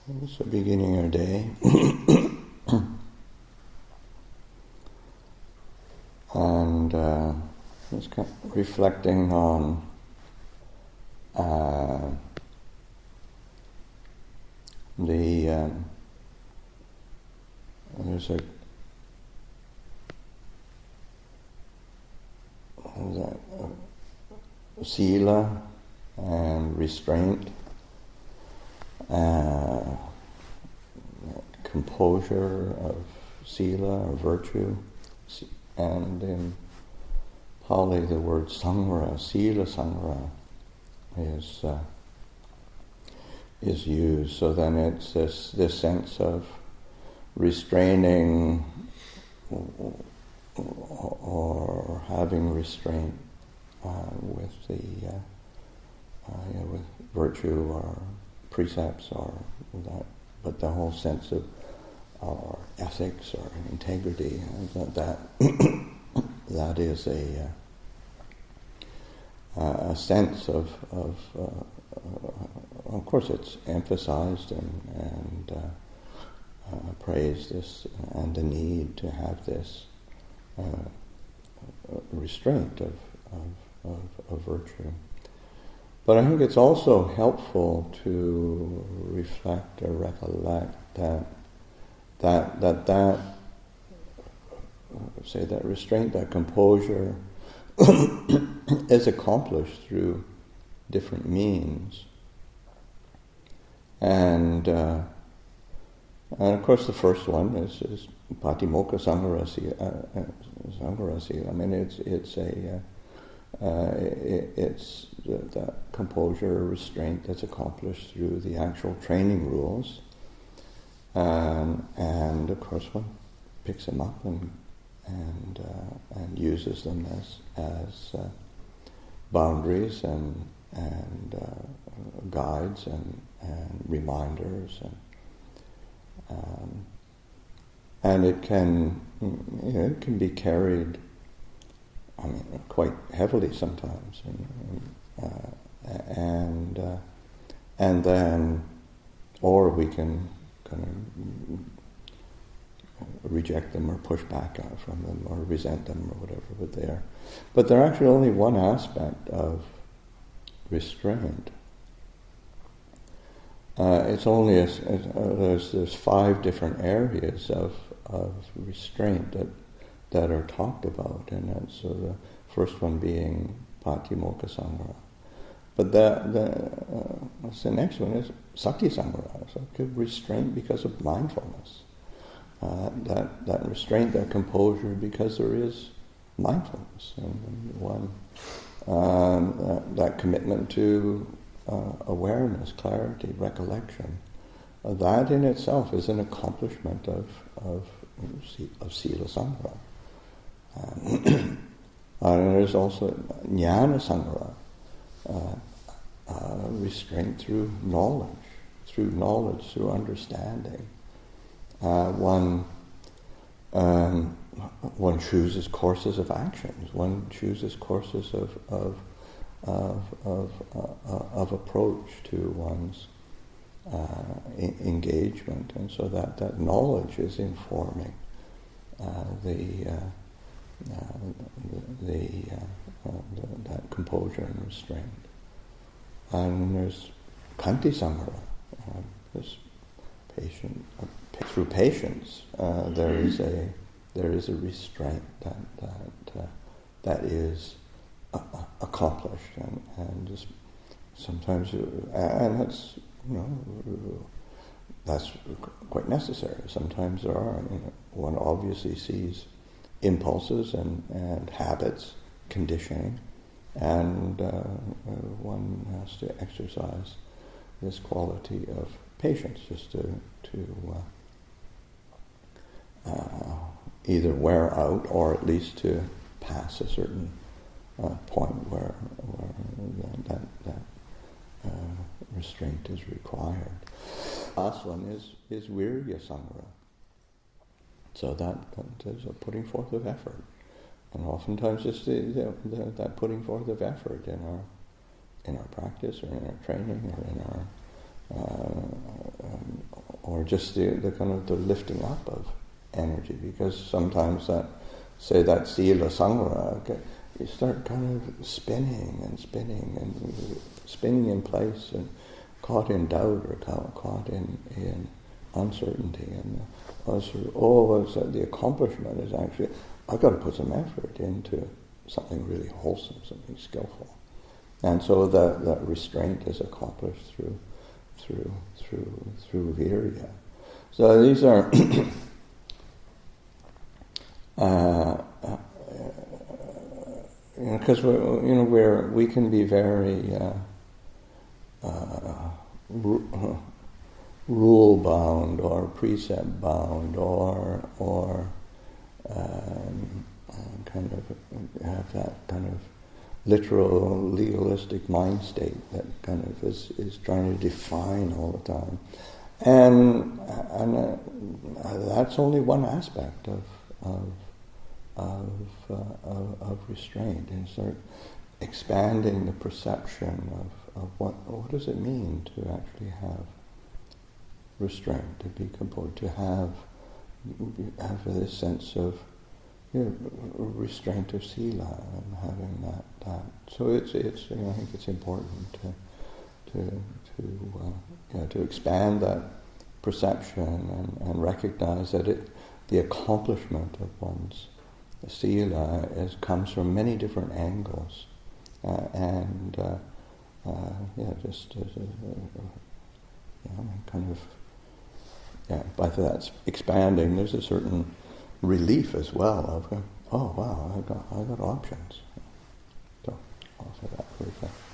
So beginning our day, and just kind of reflecting on there's a Sila and restraint, composure of Sila or virtue, and in Pali the word Sangra, Sila Sangra, is used. So then it's this sense of restraining or having restraint with with virtue or precepts or that, but the whole sense of or ethics or integrity, that is a sense of course it's emphasized and praised, this and the need to have this restraint of virtue. But I think it's also helpful to reflect or recollect that say that restraint, that composure is accomplished through different means, and of course the first one is Patimokkha Sangharasi. I mean it's that composure or restraint that's accomplished through the actual training rules, and of course one picks them up and uses them as boundaries and guides and reminders, and it can be carried, I mean, quite heavily sometimes, and then, or we can kind of reject them or push back out from them or resent them or whatever. But they're actually only one aspect of restraint. It's only there's 5 different areas of restraint that are talked about, and so the first one being Patimokkha Sanghara. But the next one is Sati Sanghara, so restraint because of mindfulness. That restraint, that composure, because there is mindfulness, and one that commitment to awareness, clarity, recollection. That in itself is an accomplishment of Sila Sanghara. And there's also Jnana Sanghara, restraint through knowledge, through understanding. One chooses courses of actions. One chooses courses of approach to one's engagement, and so that knowledge is informing that composure and restraint. And there's Khanti Sanghara, this patient. Through patience, there is a restraint that is accomplished, and just sometimes, and that's quite necessary. Sometimes there are, one obviously sees impulses and habits, conditioning, and one has to exercise this quality of patience just to either wear out or at least to pass a certain point where that restraint is required. Last one is Virya Sanghara. So that is a putting forth of effort, and oftentimes it's that putting forth of effort in our practice or in our training or in our or just the kind of the lifting up of energy, because sometimes that Sila Sangra, okay, you start kind of spinning and spinning in place and caught in doubt or caught in uncertainty, and the accomplishment is actually, I've got to put some effort into something really wholesome, something skillful. And so that restraint is accomplished through virya. So these are because we can be very rule bound or precept bound or kind of have that kind of literal legalistic mind state that kind of is trying to define all the time, and that's only one aspect of restraint, and start expanding the perception of what does it mean to actually have restraint, to be composed, to have this sense of restraint of sila, and having that. So it's I think it's important to expand that perception and recognize that the accomplishment of one's sila comes from many different angles, by that expanding, there's a certain relief as well of, oh wow, I got options. So I'll say that for a second.